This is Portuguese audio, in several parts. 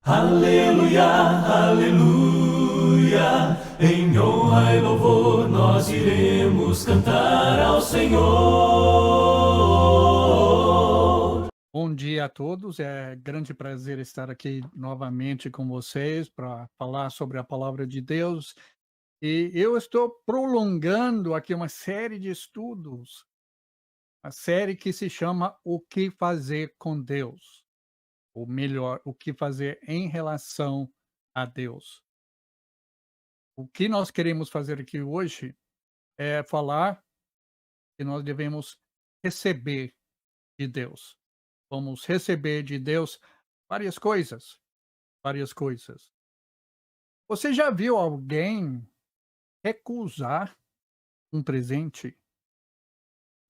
Aleluia, aleluia, em honra e louvor nós iremos cantar ao Senhor. Bom dia a todos, é grande prazer estar aqui novamente com vocês para falar sobre a palavra de Deus. E eu estou prolongando aqui uma série de estudos, a série que se chama O que fazer com Deus, ou melhor, o que fazer em relação a Deus. O que nós queremos fazer aqui hoje é falar que nós devemos receber de Deus. Vamos receber de Deus várias coisas. Várias coisas. Você já viu alguém recusar um presente?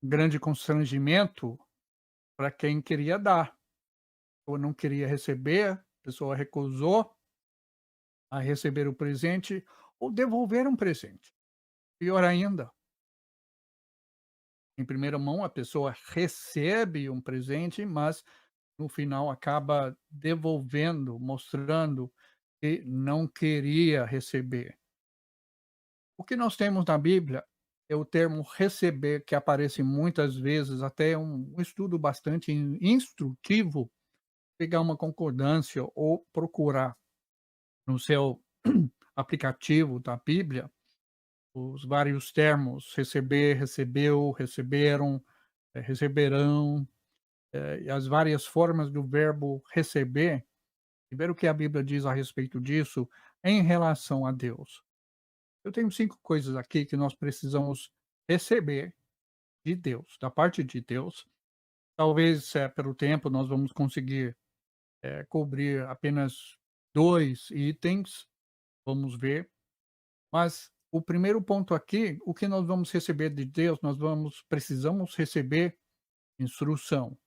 Grande constrangimento para quem queria dar, ou não queria receber, a pessoa recusou a receber o presente ou devolver um presente. Pior ainda, em primeira mão a pessoa recebe um presente, mas no final acaba devolvendo, mostrando que não queria receber. O que nós temos na Bíblia é o termo receber, que aparece muitas vezes, até um estudo bastante instrutivo, pegar uma concordância ou procurar no seu aplicativo da Bíblia os vários termos: receber, recebeu, receberam, receberão, e as várias formas do verbo receber, e ver o que a Bíblia diz a respeito disso em relação a Deus. Eu tenho 5 coisas aqui que nós precisamos receber de Deus, da parte de Deus. Talvez, pelo tempo, nós vamos conseguir, cobrir apenas 2 itens, vamos ver. Mas o primeiro ponto aqui, o que nós vamos receber de Deus, precisamos receber instrução,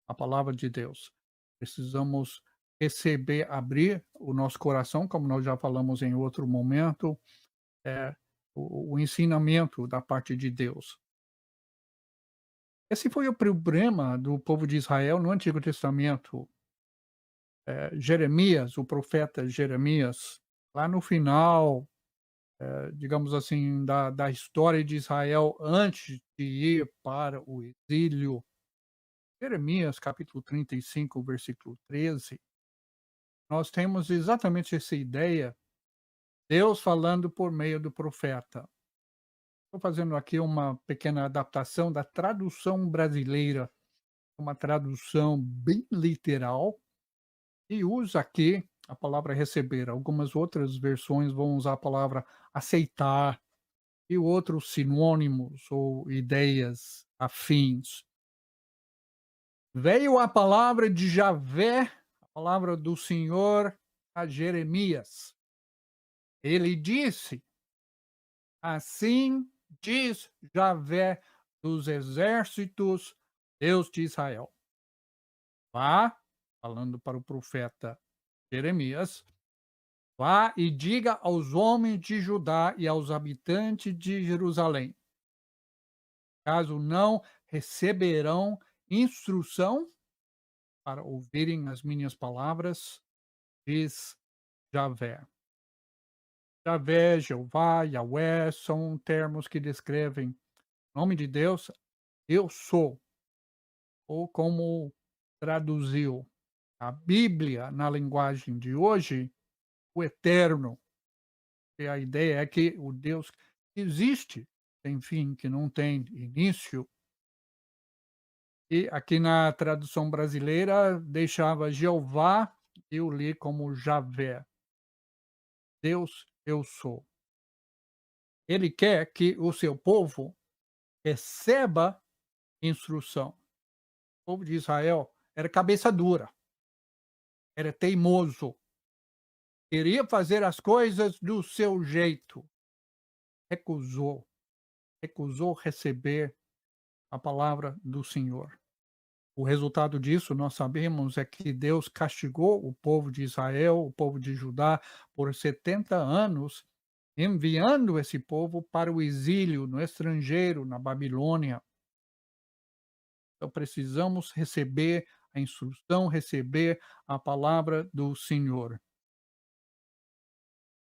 a palavra de Deus. Precisamos receber, abrir o nosso coração, como nós já falamos em outro momento, eh, o ensinamento da parte de Deus. Esse foi o problema do povo de Israel no Antigo Testamento. Jeremias, o profeta Jeremias, lá no final, digamos assim, da história de Israel antes de ir para o exílio, Jeremias capítulo 35, versículo 13, nós temos exatamente essa ideia, Deus falando por meio do profeta. Estou fazendo aqui uma pequena adaptação da tradução brasileira, uma tradução bem literal, e usa aqui a palavra receber. Algumas outras versões vão usar a palavra aceitar e outros sinônimos ou ideias afins. Veio a palavra de Javé, a palavra do Senhor a Jeremias. Ele disse: assim diz Javé dos exércitos, Deus de Israel. Vá, falando para o profeta Jeremias, vá e diga aos homens de Judá e aos habitantes de Jerusalém: caso não receberão instrução para ouvirem as minhas palavras, diz Javé. Javé, Jeová, Yahweh são termos que descrevem o nome de Deus, eu sou, ou como traduziu a Bíblia na linguagem de hoje, o eterno. E a ideia é que o Deus que existe, tem fim, que não tem início. E aqui na tradução brasileira deixava Jeová, eu li como Javé. Deus, eu sou. Ele quer que o seu povo receba instrução. O povo de Israel era cabeça dura, era teimoso, queria fazer as coisas do seu jeito, recusou, recusou receber a palavra do Senhor. O resultado disso, nós sabemos, é que Deus castigou o povo de Israel, o povo de Judá, por 70 anos, enviando esse povo para o exílio no estrangeiro, na Babilônia. Então precisamos receber a instrução, receber a palavra do Senhor.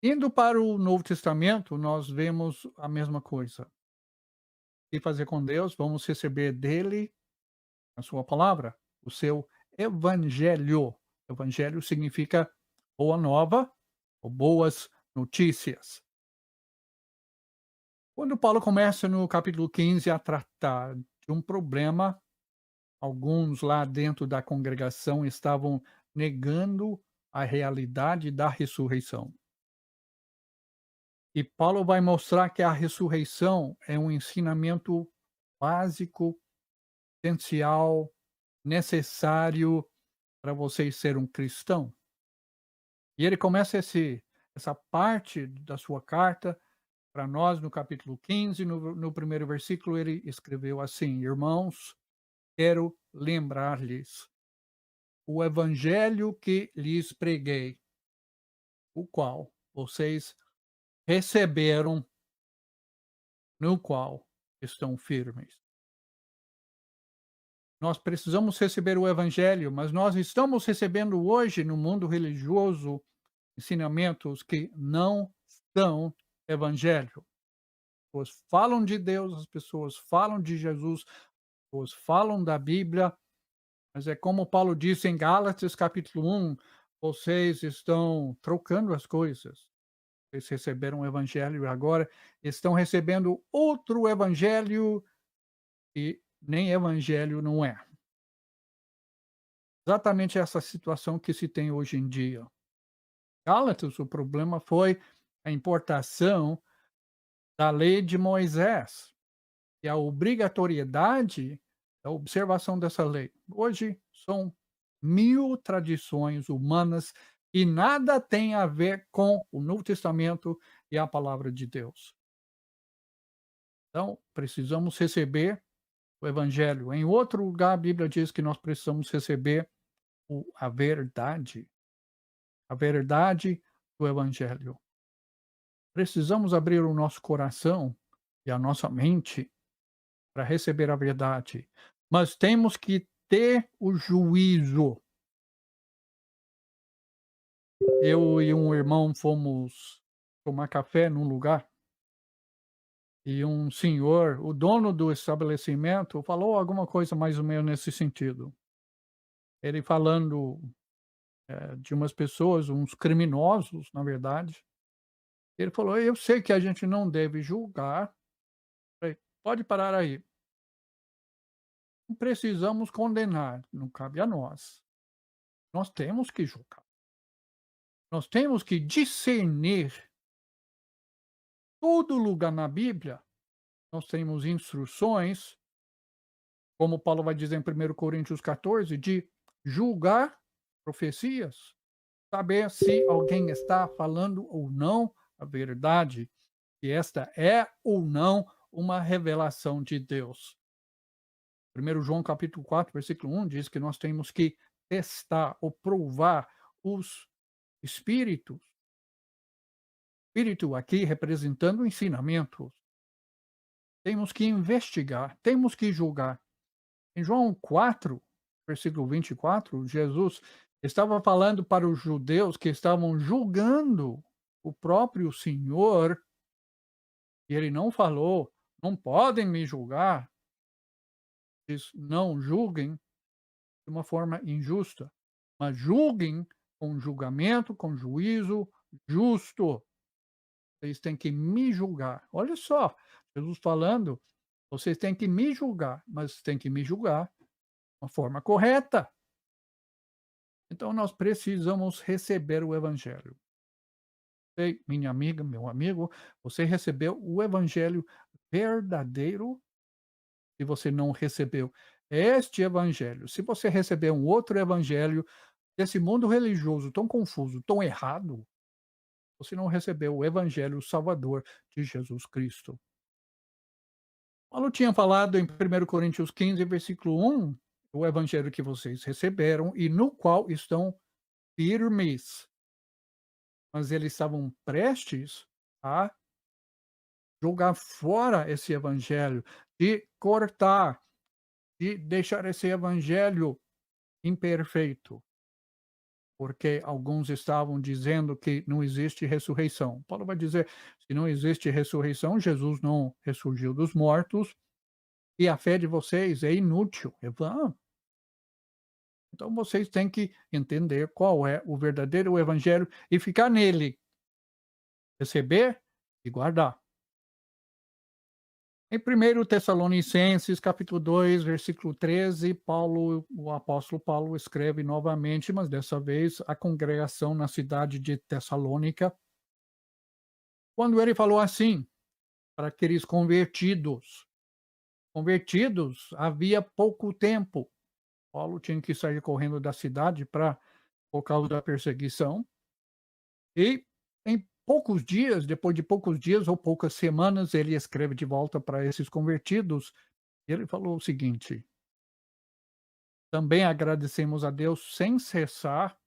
Indo para o Novo Testamento, nós vemos a mesma coisa. O que fazer com Deus? Vamos receber dele a sua palavra, o seu evangelho. Evangelho significa boa nova ou boas notícias. Quando Paulo começa no capítulo 15 a tratar de um problema, alguns lá dentro da congregação estavam negando a realidade da ressurreição. E Paulo vai mostrar que a ressurreição é um ensinamento básico, essencial, necessário para você ser um cristão. E ele começa essa parte da sua carta para nós no capítulo 15, no primeiro versículo, ele escreveu assim: Irmãos, quero lembrar-lhes o evangelho que lhes preguei, o qual vocês receberam, no qual estão firmes. Nós precisamos receber o evangelho, mas nós estamos recebendo hoje no mundo religioso ensinamentos que não são evangelho. As pessoas falam de Deus, as pessoas falam de Jesus, as pessoas falam da Bíblia, mas é como Paulo disse em Gálatas capítulo 1, vocês estão trocando as coisas. Vocês receberam o evangelho e agora estão recebendo outro evangelho e nem evangelho não é. Exatamente essa situação que se tem hoje em dia. Gálatas, o problema foi a importação da lei de Moisés e a obrigatoriedade da observação dessa lei. Hoje são 1000 tradições humanas e nada tem a ver com o Novo Testamento e a palavra de Deus. Então, precisamos receber o evangelho. Em outro lugar, a Bíblia diz que nós precisamos receber a verdade. A verdade do evangelho. Precisamos abrir o nosso coração e a nossa mente para receber a verdade, mas temos que ter o juízo. Eu e um irmão fomos tomar café num lugar e um senhor, o dono do estabelecimento, falou alguma coisa mais ou menos nesse sentido. Ele falando, de umas pessoas, uns criminosos, na verdade. Ele falou: "Eu sei que a gente não deve julgar". Falei: "Pode parar aí. Não precisamos condenar, não cabe a nós. Nós temos que julgar. Nós temos que discernir. Todo lugar na Bíblia, nós temos instruções, como Paulo vai dizer em 1 Coríntios 14, de julgar profecias, saber se alguém está falando ou não a verdade, se esta é ou não uma revelação de Deus. 1 João capítulo 4, versículo 1 diz que nós temos que testar ou provar os espíritos. Espírito aqui representando ensinamentos. Temos que investigar, temos que julgar. Em João 4, versículo 24, Jesus estava falando para os judeus que estavam julgando o próprio Senhor, e ele não falou: "Não podem me julgar". Diz: "Não julguem de uma forma injusta, mas julguem com julgamento, com juízo justo. Vocês têm que me julgar". Olha só, Jesus falando: "Vocês têm que me julgar, mas têm que me julgar de uma forma correta". Então nós precisamos receber o evangelho. Você, minha amiga, meu amigo, você recebeu o evangelho verdadeiro? Se você não recebeu este evangelho, se você recebeu um outro evangelho desse mundo religioso tão confuso, tão errado, você não recebeu o evangelho salvador de Jesus Cristo. Paulo tinha falado em 1 Coríntios 15, versículo 1, o evangelho que vocês receberam e no qual estão firmes. Mas eles estavam prestes a jogar fora esse evangelho, de cortar, de deixar esse evangelho imperfeito, porque alguns estavam dizendo que não existe ressurreição. Paulo vai dizer: se não existe ressurreição, Jesus não ressurgiu dos mortos e a fé de vocês é inútil, é vã. Então vocês têm que entender qual é o verdadeiro evangelho e ficar nele, receber e guardar. Em 1 Tessalonicenses, capítulo 2, versículo 13, o apóstolo Paulo escreve novamente, mas dessa vez a congregação na cidade de Tessalônica, quando ele falou assim, para aqueles convertidos havia pouco tempo. Paulo tinha que sair correndo da cidade por causa da perseguição, e em poucos dias, depois de poucos dias ou poucas semanas, ele escreve de volta para esses convertidos, e ele falou o seguinte: também agradecemos a Deus sem cessar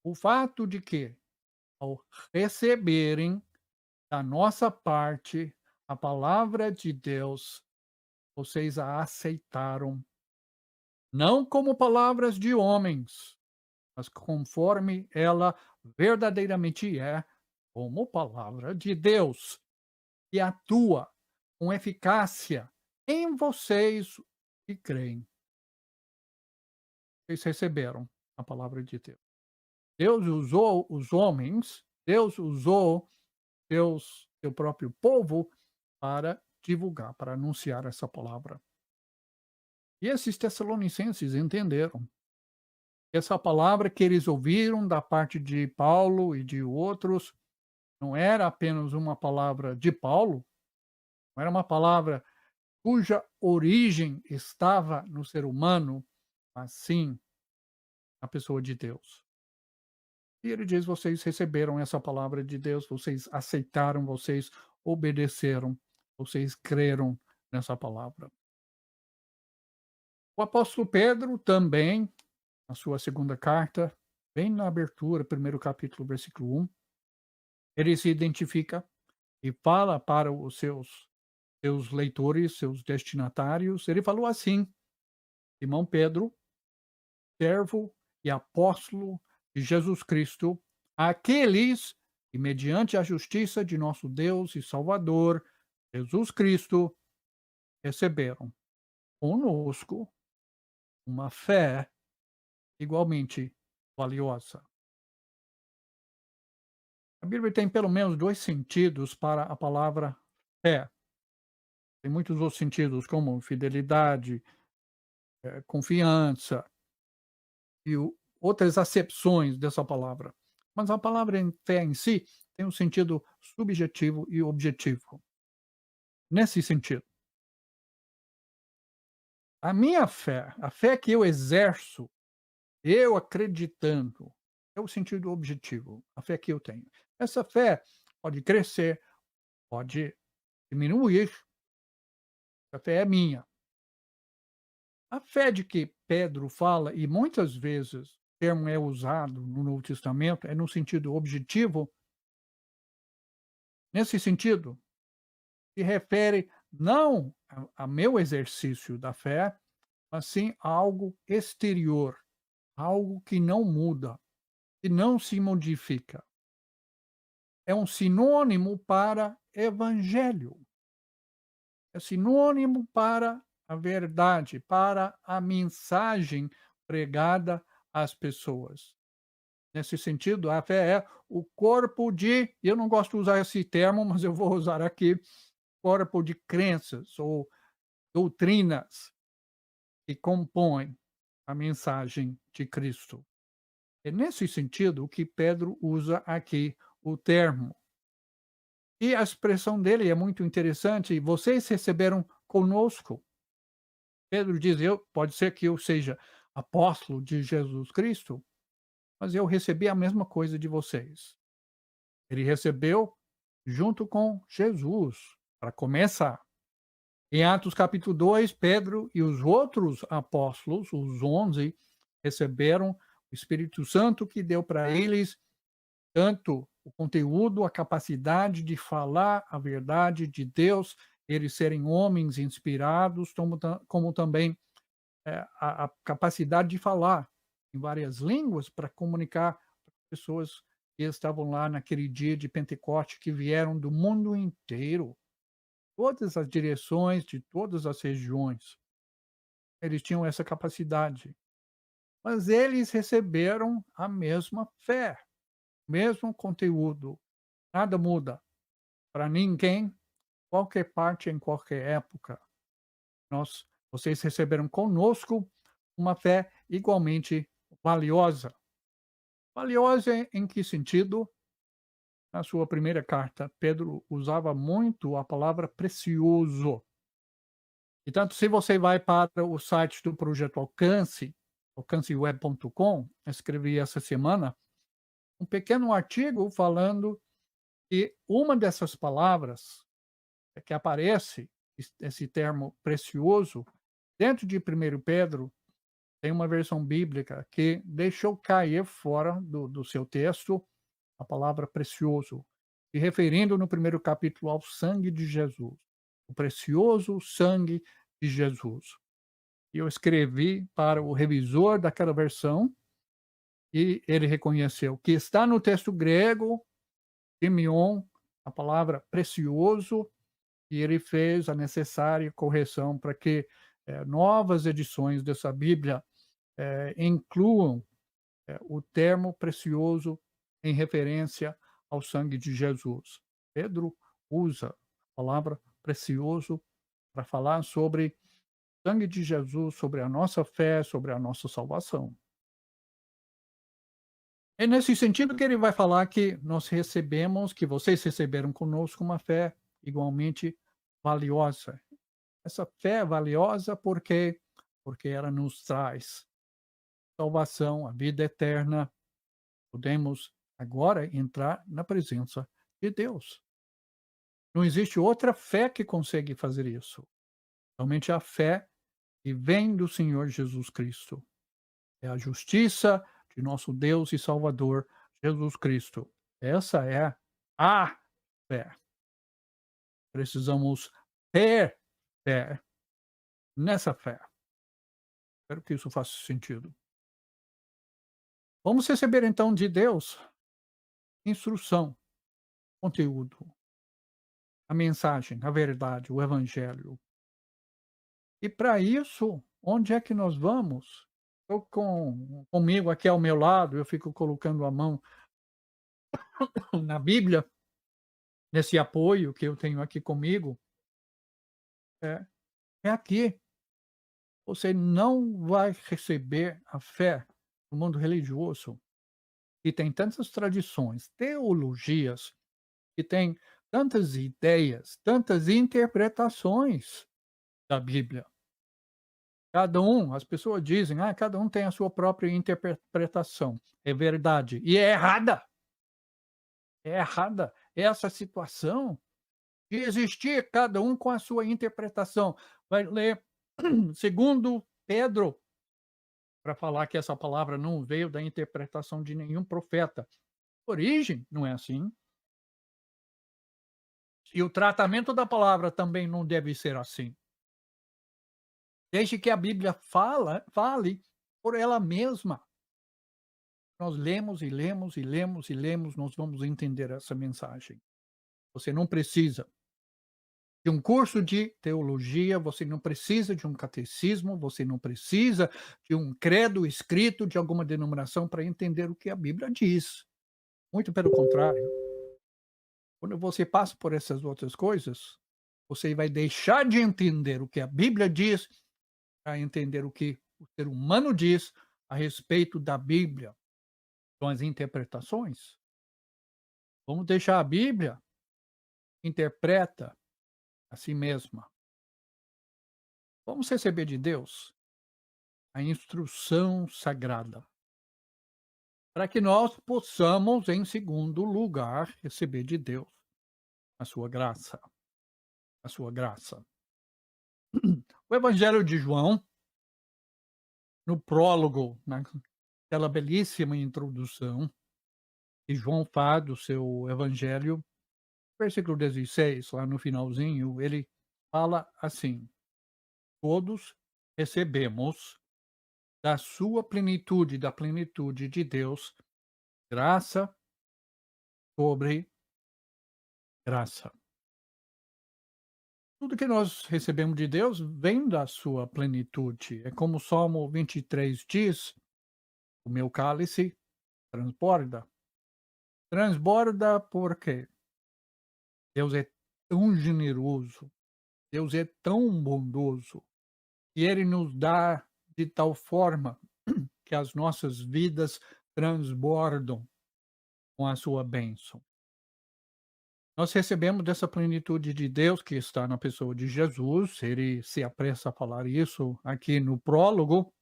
o fato de que, ao receberem da nossa parte a palavra de Deus, vocês a aceitaram, não como palavras de homens, mas conforme ela verdadeiramente é, como palavra de Deus, que atua com eficácia em vocês que creem. Vocês receberam a palavra de Deus. Deus usou os homens, Deus usou seu próprio povo para divulgar, para anunciar essa palavra. E esses tessalonicenses entenderam que essa palavra que eles ouviram da parte de Paulo e de outros não era apenas uma palavra de Paulo, não era uma palavra cuja origem estava no ser humano, mas sim na pessoa de Deus. E ele diz: vocês receberam essa palavra de Deus, vocês aceitaram, vocês obedeceram, vocês creram nessa palavra. O apóstolo Pedro também, na sua segunda carta, bem na abertura, primeiro capítulo, versículo 1, ele se identifica e fala para os seus leitores, seus destinatários. Ele falou assim: Simão Pedro, servo e apóstolo de Jesus Cristo, àqueles que, mediante a justiça de nosso Deus e Salvador, Jesus Cristo, receberam conosco uma fé igualmente valiosa. A Bíblia tem pelo menos dois sentidos para a palavra fé. Tem muitos outros sentidos, como fidelidade, confiança e outras acepções dessa palavra. Mas a palavra fé em si tem um sentido subjetivo e objetivo. Nesse sentido, a minha fé, a fé que eu exerço, eu acreditando, é o sentido objetivo, a fé que eu tenho. Essa fé pode crescer, pode diminuir, a fé é minha. A fé de que Pedro fala, e muitas vezes o termo é usado no Novo Testamento, é no sentido objetivo. Nesse sentido, se refere não a meu exercício da fé, mas sim a algo exterior, algo que não muda, que não se modifica. É um sinônimo para evangelho. É sinônimo para a verdade, para a mensagem pregada às pessoas. Nesse sentido, a fé é o corpo de, eu não gosto de usar esse termo, mas eu vou usar aqui, corpo de crenças ou doutrinas que compõem a mensagem de Cristo. É nesse sentido que Pedro usa aqui o termo. E a expressão dele é muito interessante: vocês receberam conosco. Pedro diz: pode ser que eu seja apóstolo de Jesus Cristo, mas eu recebi a mesma coisa de vocês. Ele recebeu junto com Jesus, para começar. Em Atos capítulo 2, Pedro e os outros apóstolos, os 11, receberam o Espírito Santo, que deu para eles tanto o conteúdo, a capacidade de falar a verdade de Deus, eles serem homens inspirados, como também a capacidade de falar em várias línguas para comunicar com pessoas que estavam lá naquele dia de Pentecoste, que vieram do mundo inteiro, todas as direções, de todas as regiões. Eles tinham essa capacidade, mas eles receberam a mesma fé, mesmo conteúdo, nada muda para ninguém, qualquer parte, em qualquer época. Vocês receberam conosco uma fé igualmente valiosa. Valiosa em que sentido? Na sua primeira carta, Pedro usava muito a palavra precioso. E tanto se você vai para o site do Projeto Alcance, alcanceweb.com, escrevi essa semana um pequeno artigo falando que uma dessas palavras que aparece, esse termo precioso, dentro de 1 Pedro, tem uma versão bíblica que deixou cair fora do seu texto a palavra precioso, se referindo no primeiro capítulo ao sangue de Jesus, o precioso sangue de Jesus. E eu escrevi para o revisor daquela versão e ele reconheceu que está no texto grego, Simeon, a palavra precioso, e ele fez a necessária correção para que novas edições dessa Bíblia incluam o termo precioso em referência ao sangue de Jesus. Pedro usa a palavra precioso para falar sobre o sangue de Jesus, sobre a nossa fé, sobre a nossa salvação. É nesse sentido que ele vai falar que nós recebemos, que vocês receberam conosco uma fé igualmente valiosa. Essa fé é valiosa porque ela nos traz salvação, a vida eterna. Podemos agora entrar na presença de Deus. Não existe outra fé que consegue fazer isso. Somente a fé que vem do Senhor Jesus Cristo. É a justiça de nosso Deus e Salvador, Jesus Cristo. Essa é a fé. Precisamos ter fé nessa fé. Espero que isso faça sentido. Vamos receber então de Deus instrução, conteúdo, a mensagem, a verdade, o evangelho. E para isso, onde é que nós vamos? Eu comigo aqui ao meu lado, eu fico colocando a mão na Bíblia, nesse apoio que eu tenho aqui comigo. É, é aqui. Você não vai receber a fé no mundo religioso, que tem tantas tradições, teologias, que tem tantas ideias, tantas interpretações da Bíblia. As pessoas dizem, cada um tem a sua própria interpretação. É verdade. E é errada. É errada essa situação de existir cada um com a sua interpretação. Vai ler segundo Pedro, para falar que essa palavra não veio da interpretação de nenhum profeta. Origem não é assim. E o tratamento da palavra também não deve ser assim. Desde que a Bíblia fale por ela mesma. Nós lemos e lemos e lemos e lemos, nós vamos entender essa mensagem. Você não precisa de um curso de teologia, você não precisa de um catecismo, você não precisa de um credo escrito de alguma denominação para entender o que a Bíblia diz. Muito pelo contrário. Quando você passa por essas outras coisas, você vai deixar de entender o que a Bíblia diz para entender o que o ser humano diz a respeito da Bíblia. São as interpretações. Vamos deixar a Bíblia interpreta a si mesma. Vamos receber de Deus a instrução sagrada, para que nós possamos, em segundo lugar, receber de Deus a sua graça. A sua graça. O Evangelho de João, no prólogo, naquela belíssima introdução que João faz do seu Evangelho, versículo 16, lá no finalzinho, ele fala assim: todos recebemos da sua plenitude, da plenitude de Deus, graça sobre graça. Tudo que nós recebemos de Deus vem da sua plenitude. É como o Salmo 23 diz: "O meu cálice transborda". Transborda porque Deus é tão generoso, Deus é tão bondoso, e Ele nos dá de tal forma que as nossas vidas transbordam com a sua bênção. Nós recebemos dessa plenitude de Deus que está na pessoa de Jesus, ele se apressa a falar isso aqui no prólogo.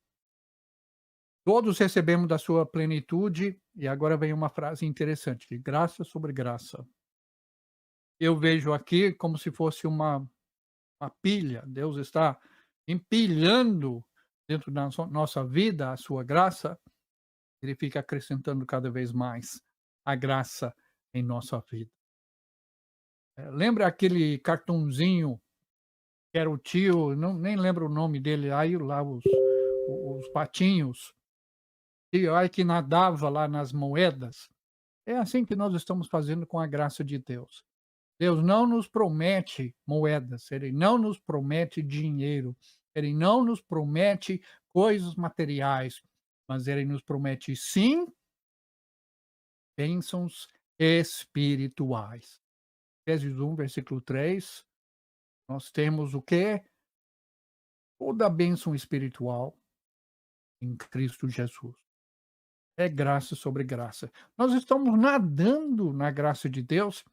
Todos recebemos da sua plenitude, e agora vem uma frase interessante, de graça sobre graça. Eu vejo aqui como se fosse uma pilha, Deus está empilhando dentro da nossa vida a sua graça, ele fica acrescentando cada vez mais a graça em nossa vida. Lembra aquele cartunzinho que era o tio, não, nem lembro o nome dele, aí lá os patinhos, e aí que nadava lá nas moedas. É assim que nós estamos fazendo com a graça de Deus. Deus não nos promete moedas, ele não nos promete dinheiro, ele não nos promete coisas materiais, mas ele nos promete sim bênçãos espirituais. Efésios 1, versículo 3, nós temos o quê? Toda a bênção espiritual em Cristo Jesus. É graça sobre graça. Nós estamos nadando na graça de Deus,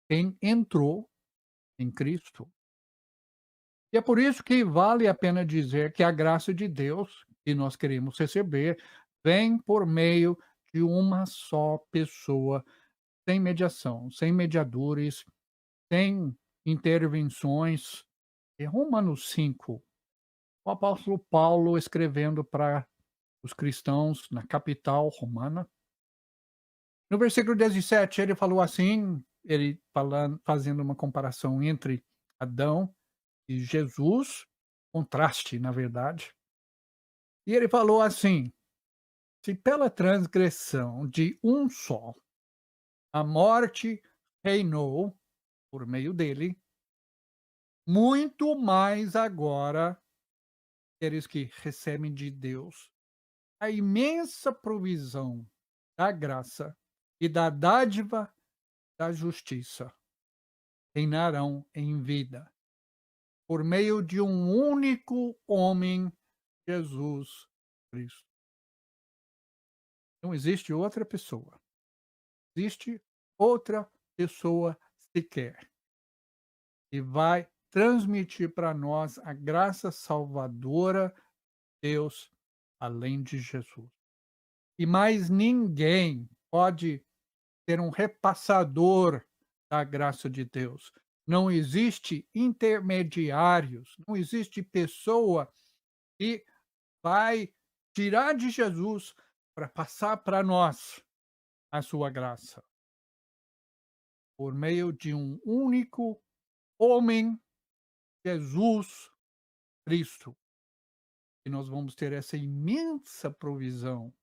quem entrou em Cristo. E é por isso que vale a pena dizer que a graça de Deus, que nós queremos receber, vem por meio de uma só pessoa, sem mediação, sem mediadores, sem intervenções. Em Romanos 5, o apóstolo Paulo escrevendo para os cristãos na capital romana. No versículo 17, ele falou assim, ele falando, fazendo uma comparação entre Adão e Jesus, contraste, na verdade. E ele falou assim: se pela transgressão de um só a morte reinou por meio dele, muito mais agora aqueles que recebem de Deus a imensa provisão da graça e da dádiva da justiça reinarão em vida, por meio de um único homem, Jesus Cristo. Não existe outra pessoa, existe outra pessoa sequer que vai transmitir para nós a graça salvadora de Deus além de Jesus. E mais ninguém pode ser um repassador da graça de Deus. Não existe intermediários, não existe pessoa que vai tirar de Jesus para passar para nós a sua graça. Por meio de um único homem, Jesus Cristo, que nós vamos ter essa imensa provisão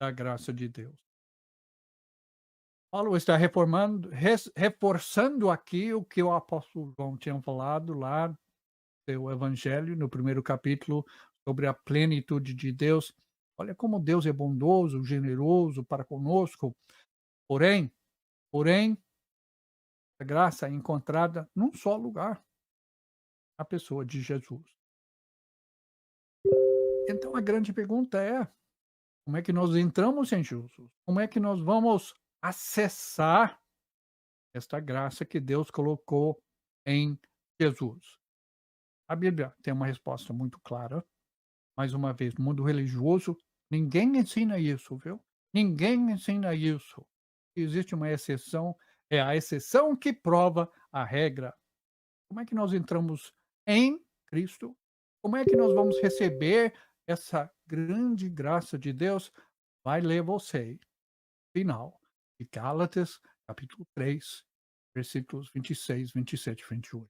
da graça de Deus. Paulo está reforçando aqui o que o apóstolo João tinha falado lá no seu evangelho, no primeiro capítulo, sobre a plenitude de Deus. Olha como Deus é bondoso, generoso para conosco. Porém, a graça é encontrada num só lugar, a pessoa de Jesus. Então a grande pergunta é: como é que nós entramos em Jesus? Como é que nós vamos acessar esta graça que Deus colocou em Jesus? A Bíblia tem uma resposta muito clara. Mais uma vez, no mundo religioso, ninguém ensina isso, viu? Ninguém ensina isso. Existe uma exceção, é a exceção que prova a regra. Como é que nós entramos em Cristo? Como é que nós vamos receber essa grande graça de Deus? Vai ler você, final de Gálatas, capítulo 3, versículos 26, 27 e 28.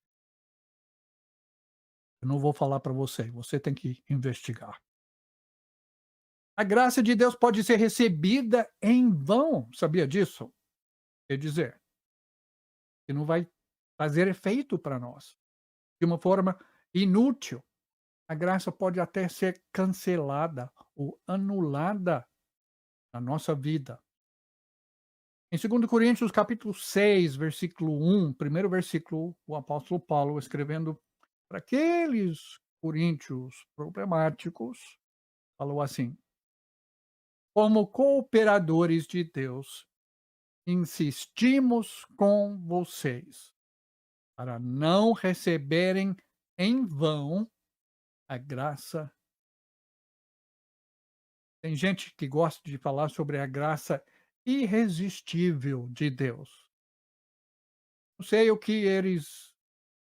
Eu não vou falar para você, você tem que investigar. A graça de Deus pode ser recebida em vão, sabia disso? Quer dizer, que não vai fazer efeito para nós, de uma forma inútil. A graça pode até ser cancelada ou anulada na nossa vida. Em 2 capítulo 6, versículo 1, primeiro versículo, o apóstolo Paulo escrevendo para aqueles coríntios problemáticos, falou assim: como cooperadores de Deus, insistimos com vocês para não receberem em vão a graça. Tem gente que gosta de falar sobre a graça irresistível de Deus. Não sei o que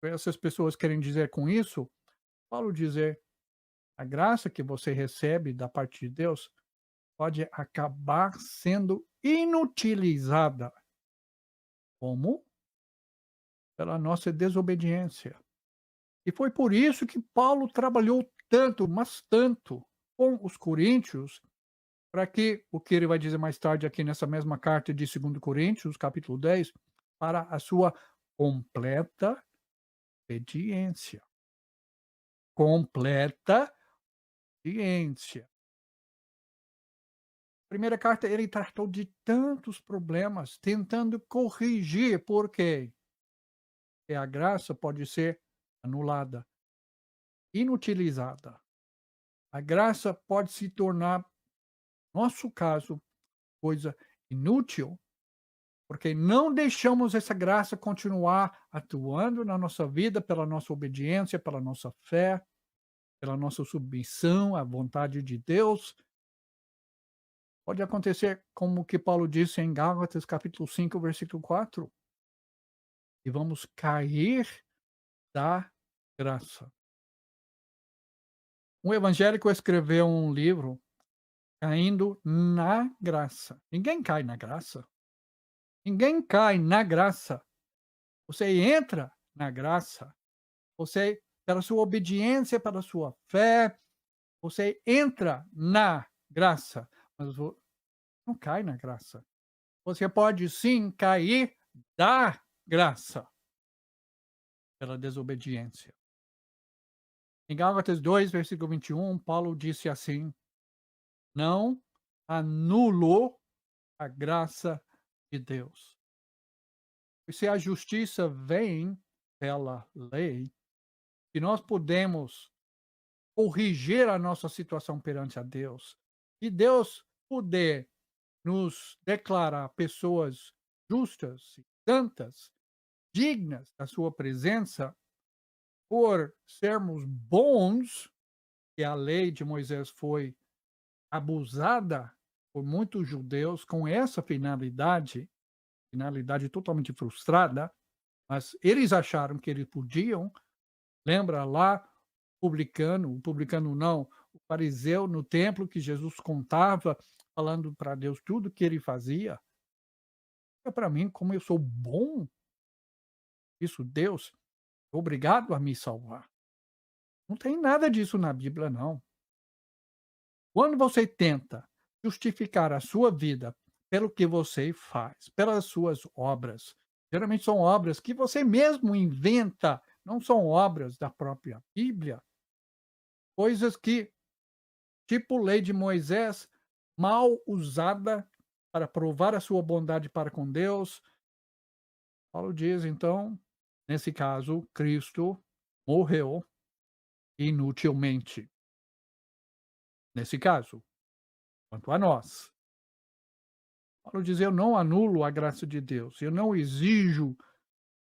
essas pessoas querem dizer com isso. Paulo dizer, a graça que você recebe da parte de Deus pode acabar sendo inutilizada. Como? Pela nossa desobediência. E foi por isso que Paulo trabalhou tanto, mas tanto, com os coríntios, para que, o que ele vai dizer mais tarde aqui nessa mesma carta de 2 Coríntios, capítulo 10, para a sua completa obediência. Completa obediência. Primeira carta, ele tratou de tantos problemas, tentando corrigir, por quê? Porque a graça pode ser anulada, inutilizada. A graça pode se tornar, no nosso caso, coisa inútil, porque não deixamos essa graça continuar atuando na nossa vida pela nossa obediência, pela nossa fé, pela nossa submissão à vontade de Deus. Pode acontecer como que Paulo disse em Gálatas capítulo 5, versículo 4, e vamos cair da graça. Um evangélico escreveu um livro, Caindo na Graça. Ninguém cai na graça. Ninguém cai na graça. Você entra na graça. Você, pela sua obediência, pela sua fé, você entra na graça. Mas não cai na graça. Você pode sim cair da graça pela desobediência. Em Gálatas 2, versículo 21, Paulo disse assim: não anulo a graça de Deus. E se a justiça vem pela lei, e nós podemos corrigir a nossa situação perante a Deus, e Deus puder nos declarar pessoas justas e santas, dignas da sua presença, por sermos bons, que a lei de Moisés foi abusada por muitos judeus com essa finalidade totalmente frustrada, mas eles acharam que eles podiam. Lembra lá o publicano não, o fariseu no templo que Jesus contava, falando para Deus tudo que ele fazia. É para mim, como eu sou bom, isso Deus é obrigado a me salvar. Não tem nada disso na Bíblia, não. Quando você tenta justificar a sua vida pelo que você faz, pelas suas obras, geralmente são obras que você mesmo inventa, não são obras da própria Bíblia, coisas que, tipo lei de Moisés, mal usada para provar a sua bondade para com Deus. Paulo diz, então, nesse caso, Cristo morreu inutilmente. Nesse caso, quanto a nós. Paulo diz: eu não anulo a graça de Deus, eu não exijo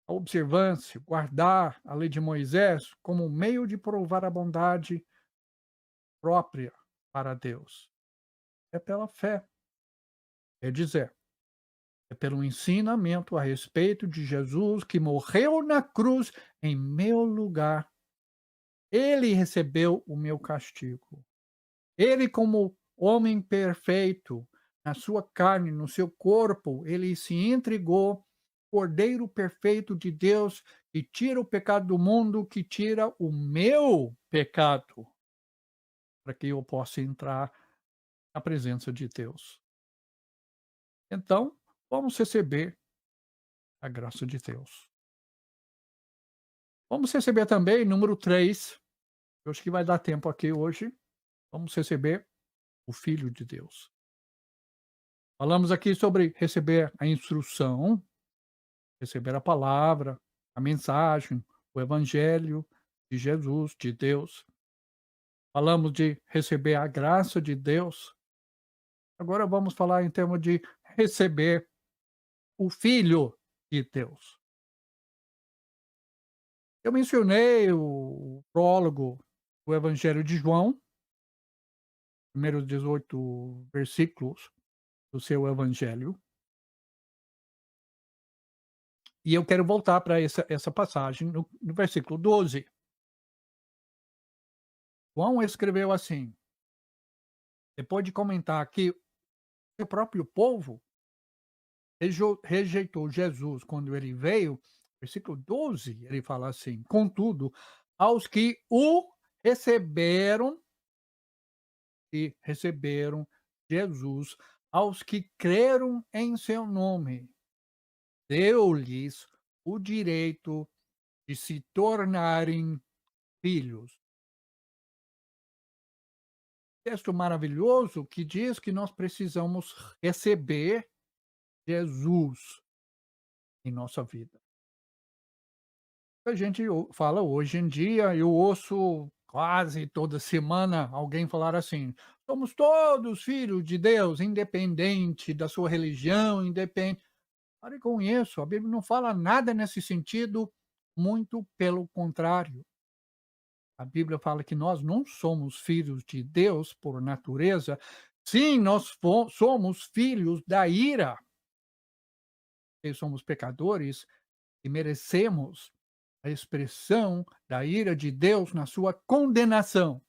a observância, guardar a lei de Moisés como um meio de provar a bondade própria para Deus. É pela fé. Quer dizer, é pelo ensinamento a respeito de Jesus que morreu na cruz em meu lugar. Ele recebeu o meu castigo. Ele, como homem perfeito, na sua carne, no seu corpo, ele se entregou, Cordeiro perfeito de Deus, que tira o pecado do mundo, que tira o meu pecado, para que eu possa entrar na presença de Deus. Então, vamos receber a graça de Deus. Vamos receber também, número 3. Eu acho que vai dar tempo aqui hoje. Vamos receber o Filho de Deus. Falamos aqui sobre receber a instrução, receber a palavra, a mensagem, o evangelho de Jesus, de Deus. Falamos de receber a graça de Deus. Agora vamos falar em termos de receber o Filho de Deus. Eu mencionei o prólogo do Evangelho de João, primeiros 18 versículos do seu Evangelho. E eu quero voltar para essa passagem no versículo 12. João escreveu assim, depois de comentar que o próprio povo rejeitou Jesus quando ele veio, versículo 12, ele fala assim: "Contudo, aos que o receberam e receberam Jesus, aos que creram em seu nome, deu-lhes o direito de se tornarem filhos." Texto maravilhoso que diz que nós precisamos receber Jesus em nossa vida. A gente fala hoje em dia, eu ouço quase toda semana alguém falar assim: somos todos filhos de Deus, independente da sua religião, independente. Pare com isso, a Bíblia não fala nada nesse sentido, muito pelo contrário. A Bíblia fala que nós não somos filhos de Deus por natureza, sim, nós somos filhos da ira, porque somos pecadores e merecemos a expressão da ira de Deus na sua condenação,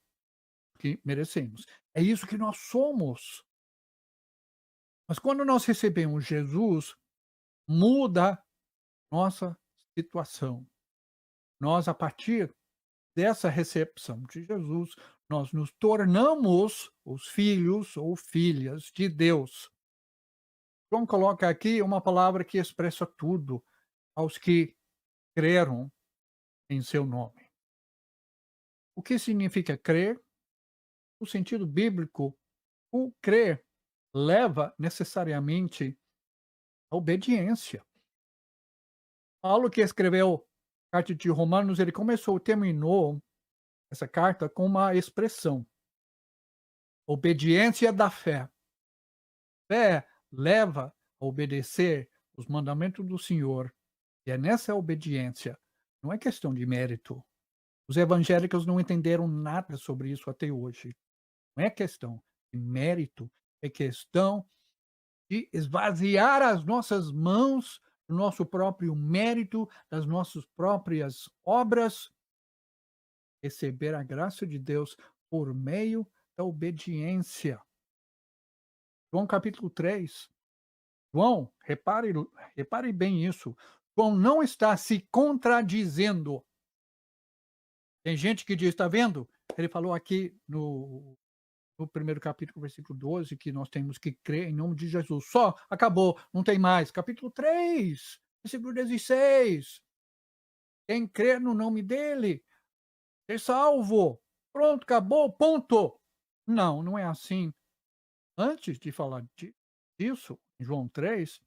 que merecemos. É isso que nós somos. Mas quando nós recebemos Jesus, muda nossa situação. Nós, a partir dessa recepção de Jesus, nós nos tornamos os filhos ou filhas de Deus. João coloca aqui uma palavra que expressa tudo: aos que creram em seu nome. O que significa crer? No sentido bíblico, o crer leva necessariamente à obediência. Paulo, que escreveu a carta de Romanos, ele terminou essa carta com uma expressão: obediência da fé. Fé leva a obedecer os mandamentos do Senhor, e é nessa obediência, não é questão de mérito. Os evangélicos não entenderam nada sobre isso até hoje. Não é questão de mérito, é questão de esvaziar as nossas mãos do nosso próprio mérito, das nossas próprias obras, receber a graça de Deus por meio da obediência. João capítulo 3. João, repare bem isso. João não está se contradizendo. Tem gente que diz, está vendo? Ele falou aqui no primeiro capítulo, versículo 12, que nós temos que crer em nome de Jesus. Só, acabou, não tem mais. Capítulo 3, versículo 16. Quem crer no nome dele, ser salvo. Pronto, acabou, ponto. Não, não é assim. Antes de falar disso, em João 3,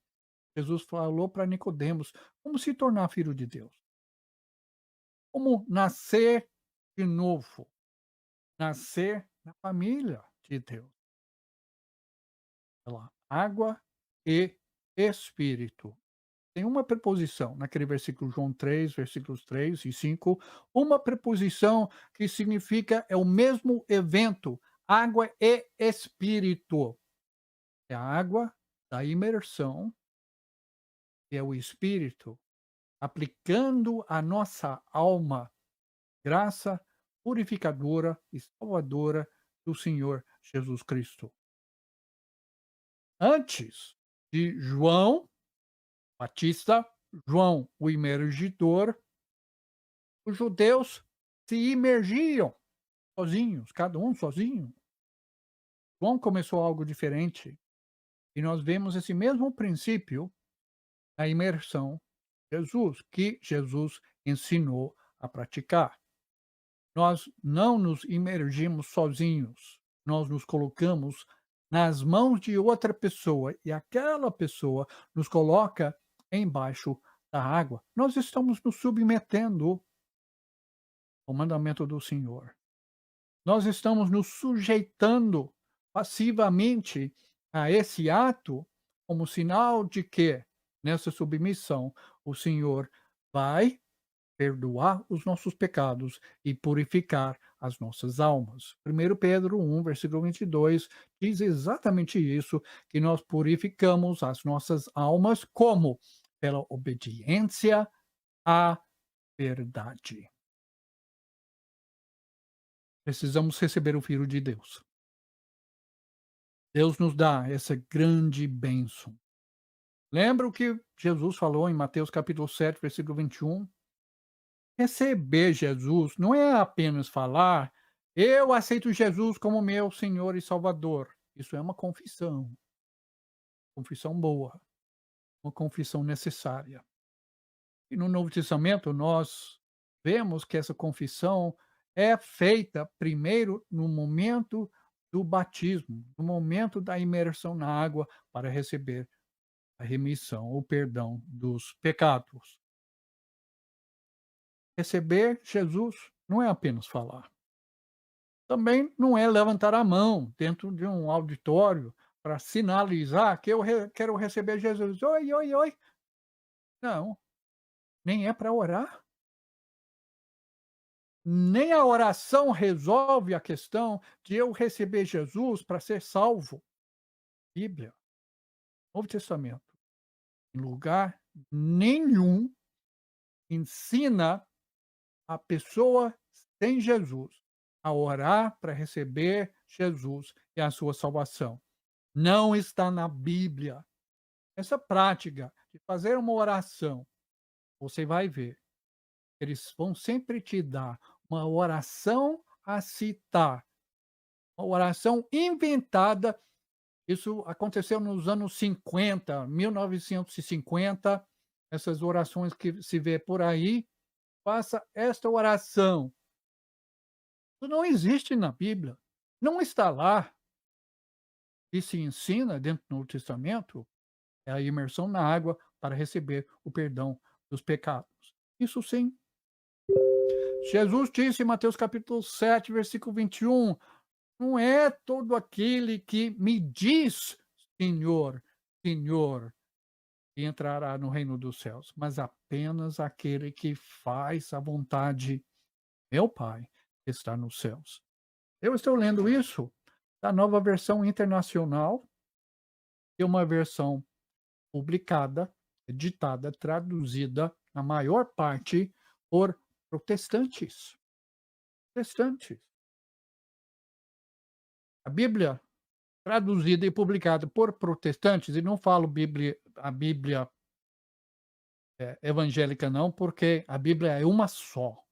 Jesus falou para Nicodemos como se tornar filho de Deus. Como nascer de novo. Nascer na família de Deus. Olha lá, água e espírito. Tem uma preposição naquele versículo João 3, versículos 3 e 5, uma preposição que significa é o mesmo evento, água e espírito. É a água da imersão, que é o espírito, aplicando à nossa alma graça purificadora e salvadora do Senhor Jesus Cristo. Antes de João Batista, João o imergidor, os judeus se imergiam sozinhos, cada um sozinho. João começou algo diferente e nós vemos esse mesmo princípio na imersão de Jesus, que Jesus ensinou a praticar. Nós não nos imergimos sozinhos, nós nos colocamos nas mãos de outra pessoa e aquela pessoa nos coloca embaixo da água. Nós estamos nos submetendo ao mandamento do Senhor. Nós estamos nos sujeitando passivamente a esse ato como sinal de que, nessa submissão, o Senhor vai perdoar os nossos pecados e purificar as nossas almas. 1 Pedro 1, versículo 22, diz exatamente isso, que nós purificamos as nossas almas como? Pela obediência à verdade. Precisamos receber o Filho de Deus. Deus nos dá essa grande bênção. Lembra o que Jesus falou em Mateus capítulo 7, versículo 21? Receber Jesus não é apenas falar: "Eu aceito Jesus como meu Senhor e Salvador". Isso é uma confissão boa, uma confissão necessária. E no Novo Testamento nós vemos que essa confissão é feita primeiro no momento do batismo, no momento da imersão na água para receber a remissão, o perdão dos pecados. Receber Jesus não é apenas falar. Também não é levantar a mão dentro de um auditório para sinalizar que eu quero receber Jesus. Oi, oi, oi. Não, nem é para orar. Nem a oração resolve a questão de eu receber Jesus para ser salvo. Bíblia, Novo Testamento, em lugar nenhum ensina a pessoa sem Jesus a orar para receber Jesus e a sua salvação. Não está na Bíblia. Essa prática de fazer uma oração, você vai ver, eles vão sempre te dar uma oração a citar, uma oração inventada. Isso aconteceu nos anos 50, 1950, essas orações que se vê por aí, faça esta oração. Isso não existe na Bíblia, não está lá. E se ensina dentro do Novo Testamento é a imersão na água para receber o perdão dos pecados. Isso sim. Jesus disse em Mateus capítulo 7, versículo 21, não é todo aquele que me diz Senhor, Senhor, que entrará no reino dos céus, mas apenas aquele que faz a vontade do meu Pai que está nos céus. Eu estou lendo isso da Nova Versão Internacional, que é uma versão publicada, editada, traduzida, na maior parte, por protestantes. Protestantes. A Bíblia traduzida e publicada por protestantes, e não falo a Bíblia evangélica não, porque a Bíblia é uma só.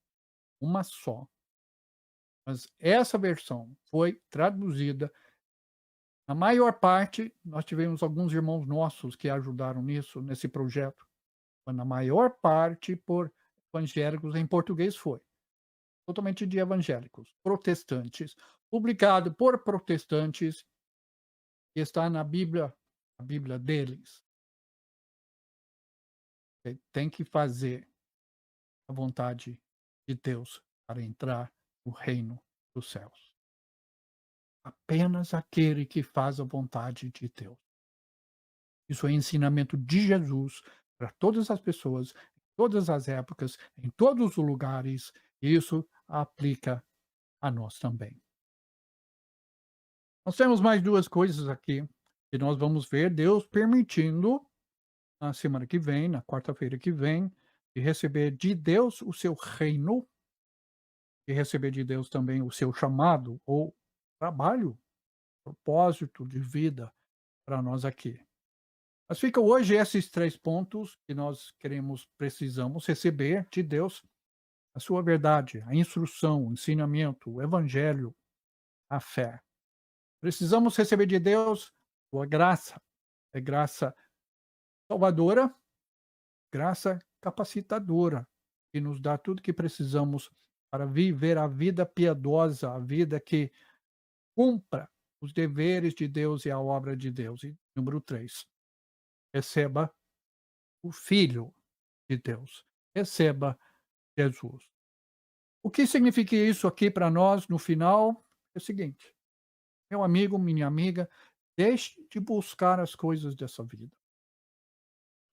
Uma só. Mas essa versão foi traduzida, na maior parte, nós tivemos alguns irmãos nossos que ajudaram nisso, nesse projeto, mas na maior parte por evangélicos, em português foi. Totalmente de evangélicos, protestantes, publicado por protestantes, e está na Bíblia, a Bíblia deles. Tem que fazer a vontade de Deus para entrar no reino dos céus. Apenas aquele que faz a vontade de Deus. Isso é ensinamento de Jesus para todas as pessoas, em todas as épocas, em todos os lugares. E isso aplica a nós também. Nós temos mais duas coisas aqui que nós vamos ver Deus permitindo na semana que vem, na quarta-feira que vem, de receber de Deus o seu reino e receber de Deus também o seu chamado ou trabalho, propósito de vida para nós aqui. Mas fica hoje esses 3 pontos que nós precisamos receber de Deus a sua verdade, a instrução, o ensinamento, o evangelho, a fé. Precisamos receber de Deus sua graça. É graça salvadora, graça capacitadora, que nos dá tudo que precisamos para viver a vida piedosa, a vida que cumpra os deveres de Deus e a obra de Deus. E número 3, receba o Filho de Deus. Receba Jesus. O que significa isso aqui para nós no final? É o seguinte, meu amigo, minha amiga, deixe de buscar as coisas dessa vida.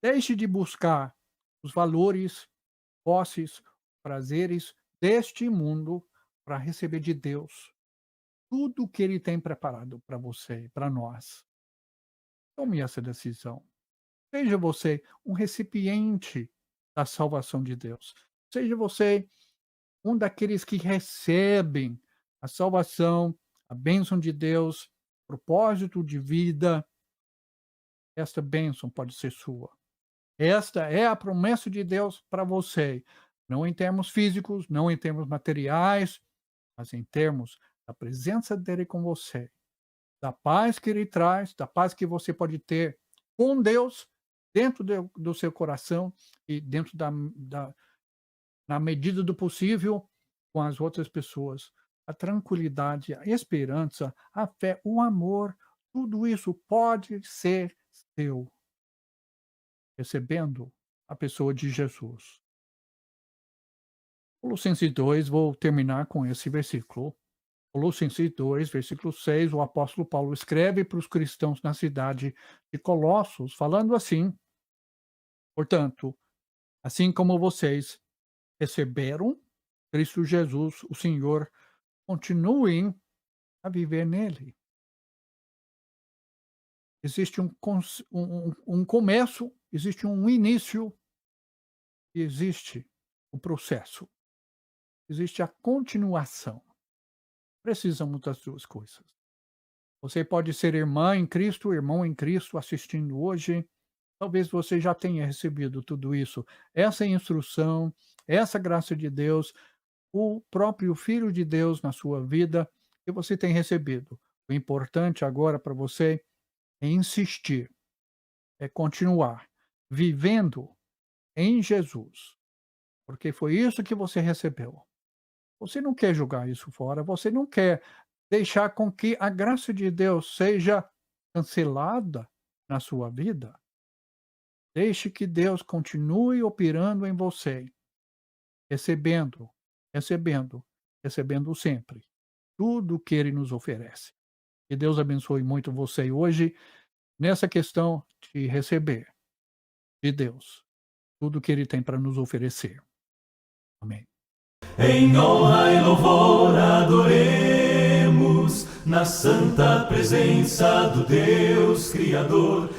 Deixe de buscar os valores, posses, prazeres deste mundo para receber de Deus tudo o que Ele tem preparado para você e para nós. Tome essa decisão. Seja você um recipiente da salvação de Deus. Seja você um daqueles que recebem a salvação, a bênção de Deus, propósito de vida. Esta bênção pode ser sua. Esta é a promessa de Deus para você, não em termos físicos, não em termos materiais, mas em termos da presença dele com você, da paz que ele traz, da paz que você pode ter com Deus, dentro do seu coração e dentro na medida do possível, com as outras pessoas. A tranquilidade, a esperança, a fé, o amor, tudo isso pode ser seu, recebendo a pessoa de Jesus. Colossenses 2, vou terminar com esse versículo. Colossenses 2, versículo 6, o apóstolo Paulo escreve para os cristãos na cidade de Colossos, falando assim: portanto, assim como vocês receberam Cristo Jesus, o Senhor, continuem a viver nele. Existe um começo, existe um início, e existe o processo. Existe a continuação. Precisamos das duas coisas. Você pode ser irmã em Cristo, irmão em Cristo, assistindo hoje. Talvez você já tenha recebido tudo isso. Essa instrução, essa graça de Deus, o próprio Filho de Deus na sua vida, que você tem recebido. O importante agora para você é insistir, é continuar vivendo em Jesus, porque foi isso que você recebeu. Você não quer jogar isso fora, você não quer deixar com que a graça de Deus seja cancelada na sua vida. Deixe que Deus continue operando em você, recebendo, recebendo, recebendo sempre tudo o que Ele nos oferece. Que Deus abençoe muito você hoje nessa questão de receber de Deus tudo o que Ele tem para nos oferecer. Amém. Em honra e louvor adoremos na santa presença do Deus Criador.